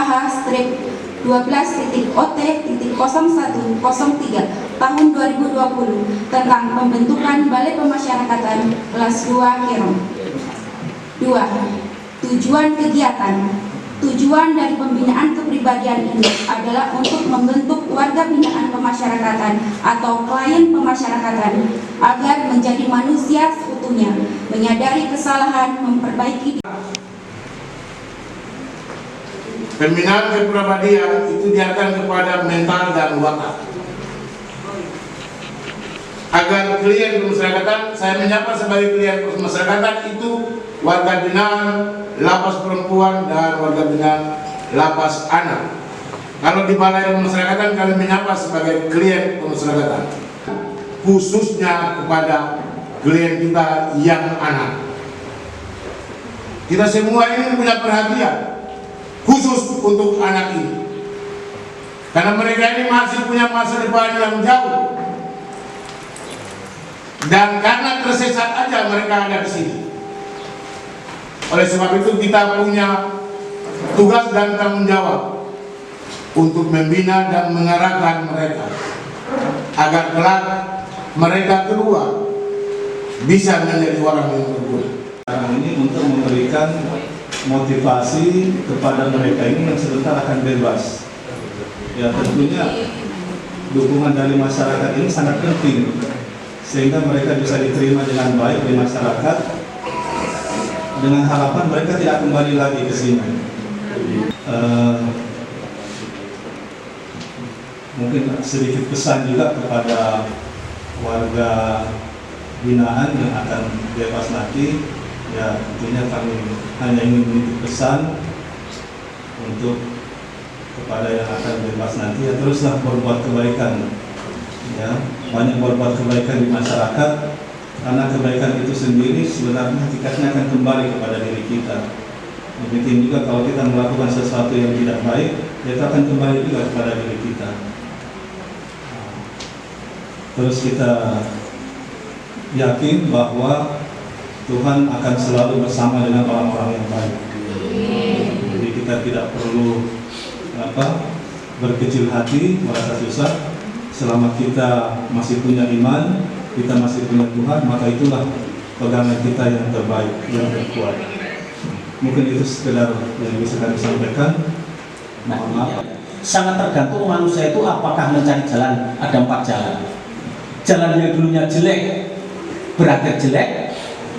KH-12.OT.0103 tahun 2020 tentang pembentukan Balai Pemasyarakatan kelas 2 Kerom. 2. Tujuan kegiatan. Tujuan dari pembinaan kepribadian ini adalah untuk membentuk warga binaan pemasyarakatan atau klien pemasyarakatan agar menjadi manusia seutuhnya, menyadari kesalahan, memperbaiki. Pembinaan kepribadian itu diarahkan kepada mental dan watak. Agar klien pemasyarakatan, saya menyapa sebagai klien pemasyarakatan itu warga binaan lapas perempuan dan warga binaan lapas anak. Kalau di balai pemasyarakatan kami menyapa sebagai klien pemasyarakatan, khususnya kepada klien kita yang anak. Kita semua ini punya perhatian khusus untuk anak ini, karena mereka ini masih punya masa depan yang jauh, dan karena tersesat aja mereka ada di sini. Oleh sebab itu kita punya tugas dan tanggung jawab untuk membina dan mengarahkan mereka agar kelak mereka kedua bisa menjadi orang yang berguna. Sekarang ini untuk memberikan motivasi kepada mereka ini yang sebentar akan bebas. Ya, tentunya dukungan dari masyarakat ini sangat penting sehingga mereka bisa diterima dengan baik di masyarakat, dengan harapan mereka tidak kembali lagi ke sini. Mungkin sedikit pesan juga kepada warga binaan yang akan bebas nanti. Ya, tentunya kami hanya ingin menitip pesan untuk kepada yang akan bebas nanti, ya teruslah berbuat kebaikan, ya banyak berbuat kebaikan di masyarakat, karena kebaikan itu sendiri sebenarnya hakikatnya akan kembali kepada diri kita. Demikian juga kalau kita melakukan sesuatu yang tidak baik, itu akan kembali juga kepada diri kita. Terus kita yakin bahwa Tuhan akan selalu bersama dengan orang-orang yang baik. Jadi kita tidak perlu berkecil hati, merasa susah. Selama kita masih punya iman, kita masih punya Tuhan, maka itulah pegangan kita yang terbaik, yang terkuat. Mungkin itu sekedar yang bisa kami sampaikan. Mohon maaf. Sangat tergantung manusia itu apakah mencari jalan. Ada 4 jalan. Jalan yang dulunya jelek berakhir jelek.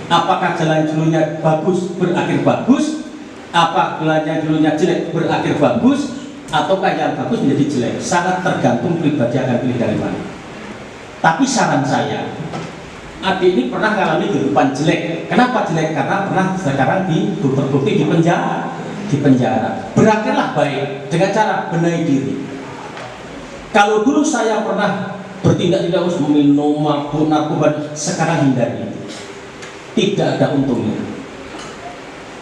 Apakah jalan dulunya bagus berakhir bagus? Apa jalan yang dulunya jelek berakhir bagus? Ataukah yang bagus menjadi jelek? Sangat tergantung pribadi akan pilih dari mana. Tapi saran saya, adik ini pernah mengalami kehidupan jelek. Kenapa jelek? Karena pernah sekarang terbukti di penjara. Berakhirlah baik dengan cara benahi diri. Kalau dulu saya pernah bertindak tidak harus minum, mabuk, narkoba, sekarang hindari. Tidak ada untungnya.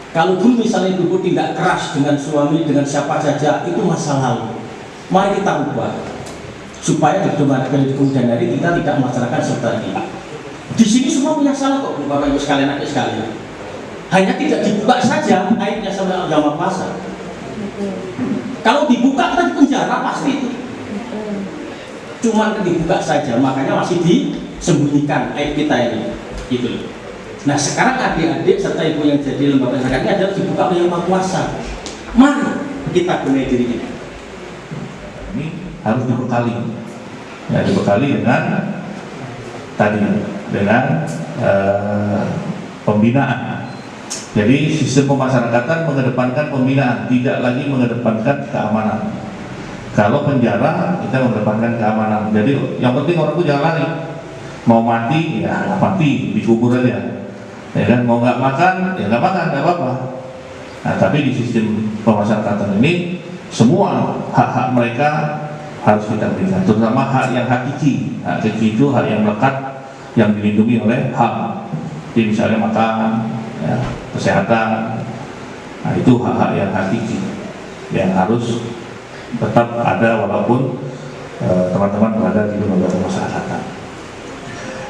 Kalau dulu misalnya ibu tidak keras dengan suami, dengan siapa saja, itu masa lalu. Mari kita ubah supaya di kemudian hari kita tidak melaksanakan seperti ini. Di sini semua punya salah kok, Bapak Ibu sekalian, adik sekalian. Hanya tidak dibuka saja aibnya sampai agama pasar. Kalau dibuka kita di penjara pasti itu. Cuman dibuka saja, makanya masih disembunyikan aib kita ini. Gitu loh. Nah sekarang adik-adik serta ibu yang jadi lembaga masyarakat ini adalah dibuka oleh Yang Maha Kuasa. Mari kita benahi diri kita. Ini harus dibekali, ya dibekali dengan tadi dengan pembinaan. Jadi sistem pemasyarakatan mengedepankan pembinaan, tidak lagi mengedepankan keamanan. Kalau penjara kita mengedepankan keamanan. Jadi yang penting orang itu jangan lari. Mau mati ya mati, dikubur aja. Ya kan, mau nggak makan ya nggak makan, nggak apa-apa. Nah tapi di sistem pemasyarakatan ini semua hak-hak mereka harus kita berikan, terutama hak yang hakiki. Hak hakiki itu hak yang melekat, yang dilindungi oleh HAM. Jadi misalnya makan, ya, kesehatan, nah itu hak-hak yang hakiki yang harus tetap ada walaupun teman-teman berada di lembaga pemasyarakatan.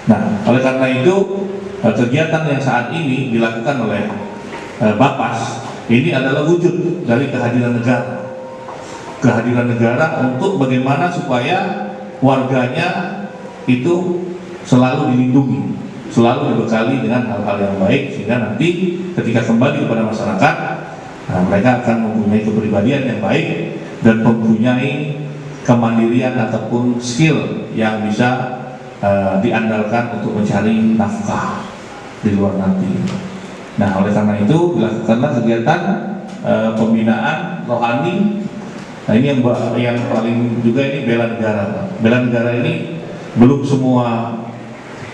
Nah, oleh karena itu kegiatan yang saat ini dilakukan oleh Bapas ini adalah wujud dari kehadiran negara. kehadiran negara untuk bagaimana supaya warganya itu selalu dilindungi, selalu dibekali dengan hal-hal yang baik, sehingga nanti ketika kembali kepada masyarakat, mereka akan mempunyai kepribadian yang baik dan mempunyai kemandirian ataupun skill yang bisa diandalkan untuk mencari nafkah di luar nanti. Nah, oleh karena itu dilakukanlah kegiatan pembinaan rohani. Nah, ini yang paling juga ini bela negara. Bela negara ini belum semua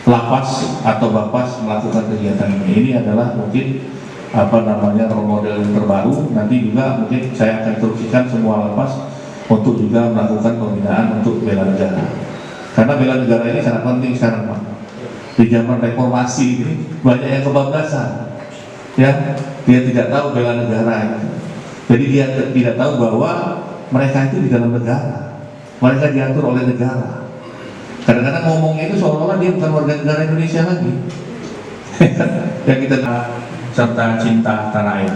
lapas atau bapas melakukan kegiatan ini. Ini adalah mungkin role model yang terbaru. Nanti juga mungkin saya akan instruksikan semua lapas untuk juga melakukan pembinaan untuk bela negara. Karena bela negara ini sangat penting sekarang, Pak. Di zaman reformasi ini banyak yang kebablasan. Ya, dia tidak tahu bela negara. Jadi dia tidak tahu bahwa mereka itu di dalam negara. Mereka diatur oleh negara. Kadang-kadang ngomongnya itu seolah-olah dia bukan warga negara Indonesia lagi. Yang kita serta cinta tanah air.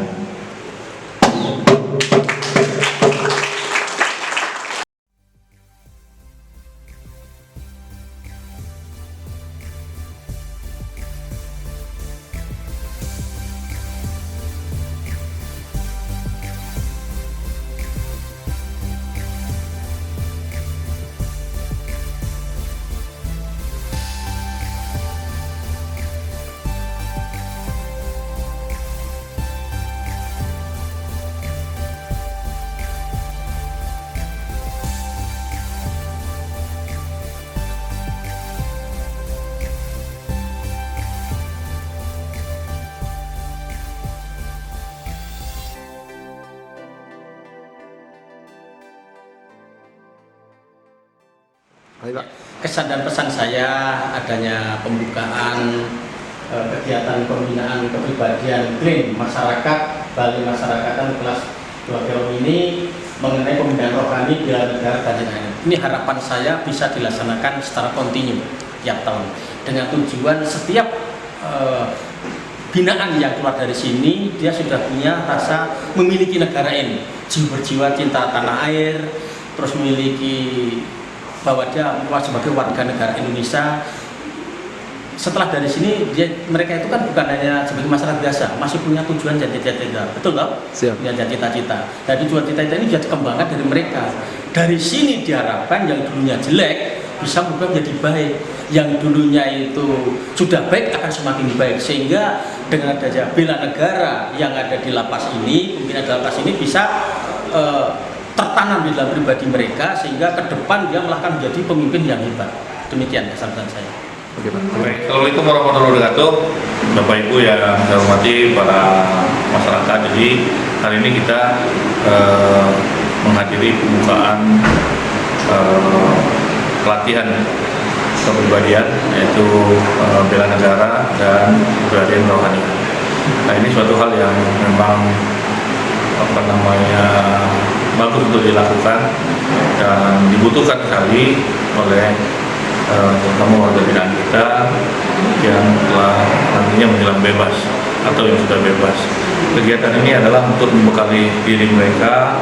Kesan dan pesan saya adanya pembukaan kegiatan pembinaan kepribadian BLIN masyarakat Balai Masyarakatan kelas 2 Kero ini mengenai pembinaan rohani bela negara dan lain-lain. Ini harapan saya bisa dilaksanakan secara kontinu tiap tahun dengan tujuan setiap binaan yang keluar dari sini dia sudah punya rasa memiliki negara ini, jiwa cinta tanah air, terus memiliki bahwa dia sebagai warga negara Indonesia. Setelah dari sini mereka itu kan bukan hanya sebagai masyarakat biasa, masih punya tujuan dan cita-cita, betul nggak? Siap. Dan cita-cita. Dan tujuan cita-cita ini bisa dikembangkan dari mereka. Dari sini diharapkan yang dulunya jelek bisa berubah menjadi baik, yang dulunya itu sudah baik akan semakin baik, sehingga dengan adanya bela negara yang ada di lapas ini, pimpinan lapas ini bisa tertanam di dalam pribadi mereka, sehingga ke depan dia malah akan menjadi pemimpin yang hebat. Demikian kesan saya. Baik, Assalamualaikum warahmatullahi wabarakatuh. Bapak Ibu yang saya hormati para masyarakat. Jadi hari ini kita menghadiri pembukaan pelatihan kepribadian, yaitu bela negara dan kepribadian rohani. Nah, ini suatu hal yang memang bagus untuk dilakukan dan dibutuhkan sekali oleh terutama warga binaan kita yang telah nantinya menjelang bebas atau yang sudah bebas. Kegiatan ini adalah untuk membekali diri mereka,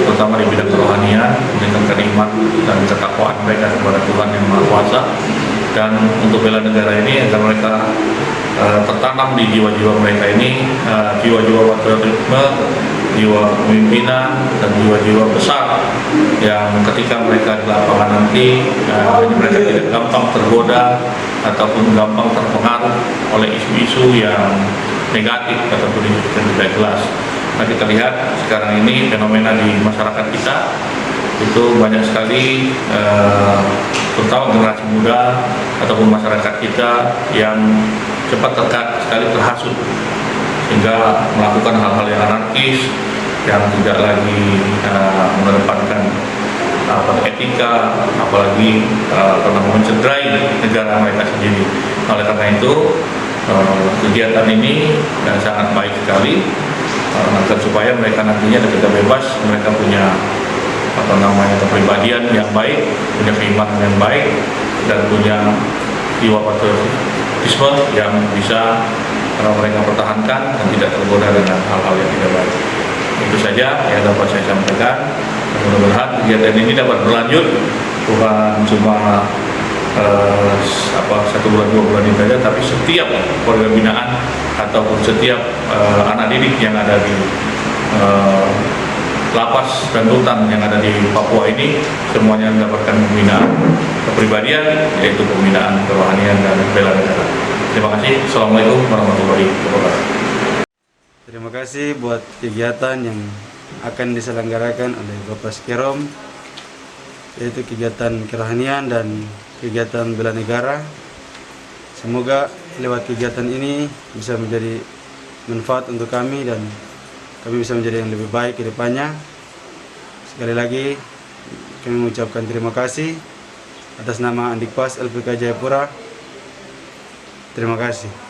terutama di bidang kerohanian, meningkatkan iman dan ketakwaan mereka kepada Tuhan Yang Maha Kuasa. Dan untuk bela negara ini agar mereka tertanam di jiwa-jiwa mereka ini, jiwa-jiwa patriotisme, jiwa kepemimpinan, dan jiwa-jiwa besar yang ketika mereka di lapangan nanti mereka tidak gampang tergoda ataupun gampang terpengaruh oleh isu-isu yang negatif ataupun isu yang tidak jelas. Nah, kita lihat sekarang ini fenomena di masyarakat kita itu banyak sekali, terutama generasi muda ataupun masyarakat kita yang cepat sekali terhasut sehingga melakukan hal-hal yang anarkis, yang tidak lagi mengedepankan etika, apalagi mencederai negara mereka sendiri. Oleh karena itu kegiatan ini sangat baik sekali agar supaya mereka nantinya ketika bebas mereka punya kepribadian yang baik, punya keimanan yang baik, dan punya jiwa patriotisme yang bisa mereka pertahankan dan tidak tergoda dengan hal-hal yang tidak baik. Itu saja yang dapat saya sampaikan. Mudah-mudahan kegiatan ini dapat berlanjut, bukan cuma 1 bulan 2 bulan ini saja, tapi setiap warga binaan ataupun setiap anak didik yang ada di lapas dan rutan yang ada di Papua ini semuanya mendapatkan pembinaan kepribadian, yaitu pembinaan kerohanian dan bela negara. Terima kasih. Assalamualaikum warahmatullahi wabarakatuh. Terima kasih buat kegiatan yang akan diselenggarakan oleh Bapak Skerom, yaitu kegiatan kerohanian dan kegiatan bela negara. Semoga lewat kegiatan ini bisa menjadi manfaat untuk kami dan kami bisa menjadi yang lebih baik ke depannya. Sekali lagi kami mengucapkan terima kasih atas nama Andikpas LPK Jayapura. Terima kasih.